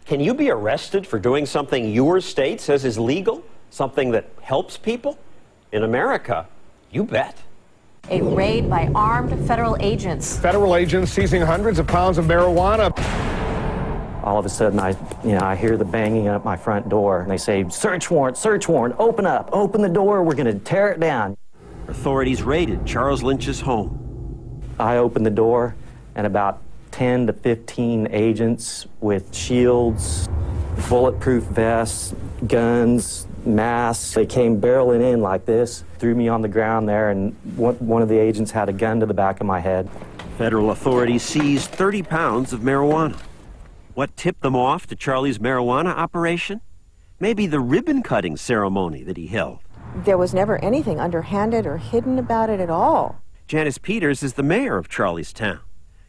Can you be arrested for doing something your state says is legal? Something that helps people? In America, you bet. A raid by armed federal agents. Federal agents seizing hundreds of pounds of marijuana. All of a sudden, I hear the banging at my front door, and they say, search warrant, open up, open the door, we're going to tear it down. Authorities raided Charles Lynch's home. I opened the door, and about 10 to 15 agents with shields, bulletproof vests, guns, masks. They came barreling in like this, threw me on the ground there, and one of the agents had a gun to the back of my head. Federal authorities seized 30 pounds of marijuana. What tipped them off to Charlie's marijuana operation? Maybe the ribbon-cutting ceremony that he held. There was never anything underhanded or hidden about it at all. Janice Peters is the mayor of Charlie's town.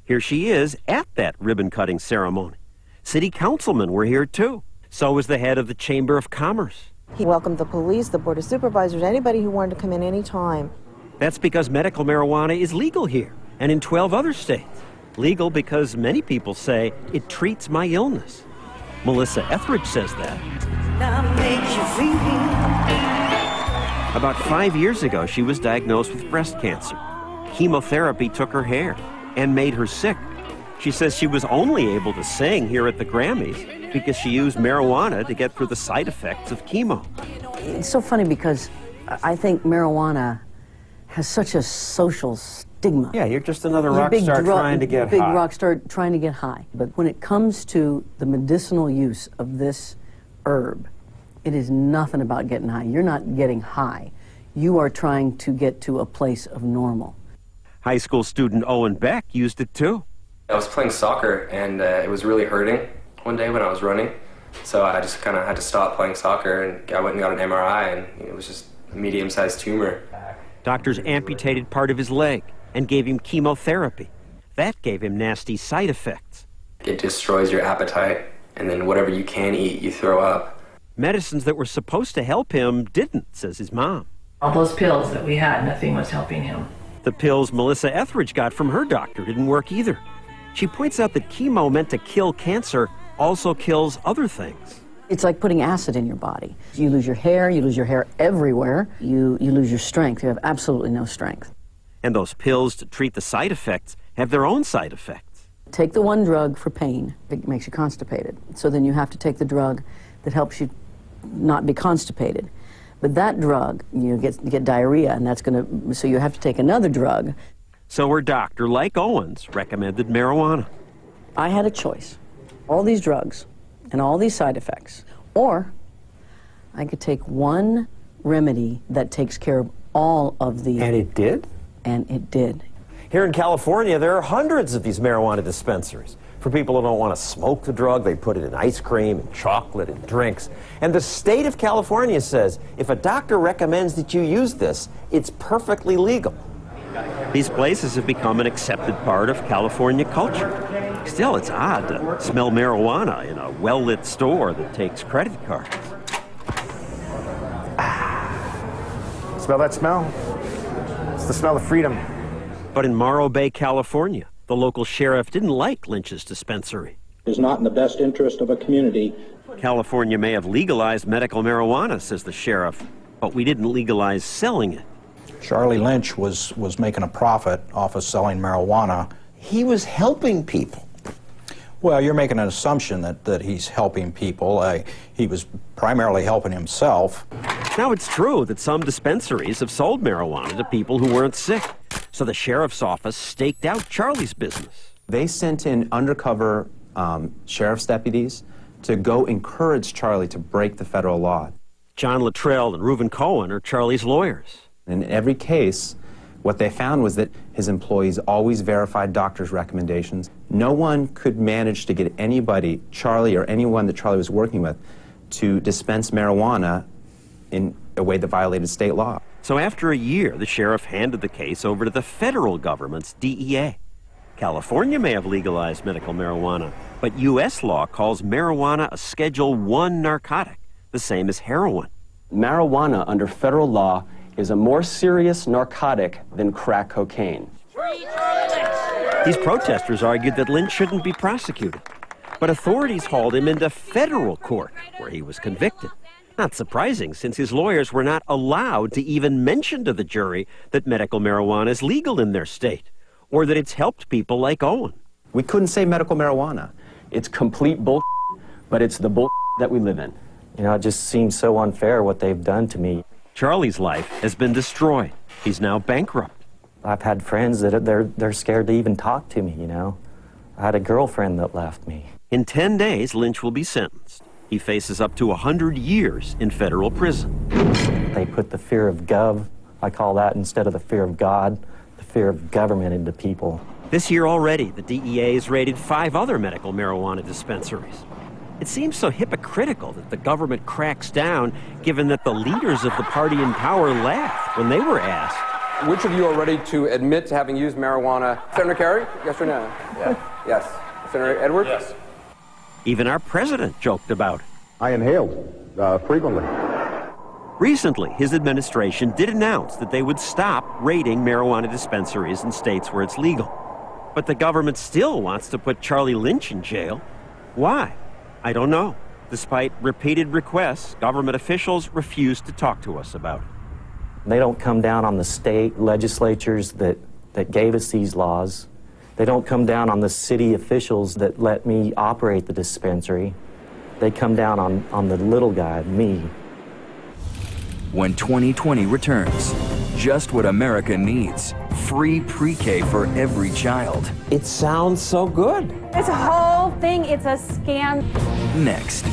Here she is at that ribbon-cutting ceremony. City councilmen were here, too. So was the head of the Chamber of Commerce. He welcomed the police, the board of supervisors, anybody who wanted to come in any time. That's because medical marijuana is legal here and in 12 other states. Legal because many people say it treats my illness. Melissa Etheridge says that. About 5 years ago, she was diagnosed with breast cancer. Chemotherapy took her hair and made her sick. She says she was only able to sing here at the Grammys because she used marijuana to get through the side effects of chemo. It's so funny because I think marijuana has such a social stigma. Yeah, you're just another rock star trying to get high. Big rock star trying to get high. But when it comes to the medicinal use of this herb, it is nothing about getting high. You're not getting high. You are trying to get to a place of normal. High school student Owen Beck used it too. I was playing soccer and it was really hurting one day when I was running. So I just kind of had to stop playing soccer, and I went and got an MRI, and it was just a medium-sized tumor. Doctors amputated part of his leg and gave him chemotherapy. That gave him nasty side effects. It destroys your appetite, and then whatever you can eat, you throw up. Medicines that were supposed to help him didn't, says his mom. All those pills that we had, nothing was helping him. The pills Melissa Etheridge got from her doctor didn't work either. She points out that chemo meant to kill cancer also kills other things. It's like putting acid in your body. You lose your hair everywhere. You lose your strength. You have absolutely no strength. And those pills to treat the side effects have their own side effects. Take the one drug for pain. It makes you constipated. So then you have to take the drug that helps you not be constipated. But that drug, you get diarrhea, and that's going to, so you have to take another drug. So her doctor, like Owens, recommended marijuana. I had a choice. All these drugs and all these side effects. Or I could take one remedy that takes care of all of the... And it did? And it did. Here in California, there are hundreds of these marijuana dispensaries. For people who don't want to smoke the drug, they put it in ice cream and chocolate and drinks. And the state of California says if a doctor recommends that you use this, it's perfectly legal. These places have become an accepted part of California culture. Still, it's odd to smell marijuana in a well-lit store that takes credit cards. Smell that smell? It's the smell of freedom. But in Morro Bay, California, the local sheriff didn't like Lynch's dispensary. It is not in the best interest of a community. California may have legalized medical marijuana, says the sheriff, but we didn't legalize selling it. Charlie Lynch was making a profit off of selling marijuana. He was helping people. Well, you're making an assumption that he's helping people. He was primarily helping himself. Now, it's true that some dispensaries have sold marijuana to people who weren't sick. So the sheriff's office staked out Charlie's business. They sent in undercover sheriff's deputies to go encourage Charlie to break the federal law. John Luttrell and Reuven Cohen are Charlie's lawyers. In every case, what they found was that his employees always verified doctors' recommendations. No one could manage to get anybody, Charlie or anyone that Charlie was working with, to dispense marijuana in a way that violated state law. So after a year, the sheriff handed the case over to the federal government's DEA. California may have legalized medical marijuana, but U.S. law calls marijuana a Schedule I narcotic, the same as heroin. Marijuana under federal law is a more serious narcotic than crack cocaine. These protesters argued that Lynch shouldn't be prosecuted. But authorities hauled him into federal court, where he was convicted. Not surprising, since his lawyers were not allowed to even mention to the jury that medical marijuana is legal in their state, or that it's helped people like Owen. We couldn't say medical marijuana. It's complete bull, but it's the bull that we live in. You know, it just seems so unfair what they've done to me. Charlie's life has been destroyed. He's now bankrupt. I've had friends that they're scared to even talk to me, you know. I had a girlfriend that left me. In 10 days, Lynch will be sentenced. He faces up to 100 years in federal prison. They put the fear of gov, I call that, instead of the fear of God, the fear of government into people. This year already, the DEA has raided 5 other medical marijuana dispensaries. It seems so hypocritical that the government cracks down, given that the leaders of the party in power laughed when they were asked. Which of you are ready to admit to having used marijuana? Senator Kerry, yes or no? Yeah. Yes. Senator Edwards? Yes. Even our president joked about it. I inhaled frequently. Recently, his administration did announce that they would stop raiding marijuana dispensaries in states where it's legal. But the government still wants to put Charlie Lynch in jail. Why? I don't know. Despite repeated requests, government officials refuse to talk to us about it. They don't come down on the state legislatures that gave us these laws. They don't come down on the city officials that let me operate the dispensary. They come down on the little guy, me. When 2020 returns, just what America needs. Free pre-K for every child. It sounds so good. This whole thing, it's a scam. Next.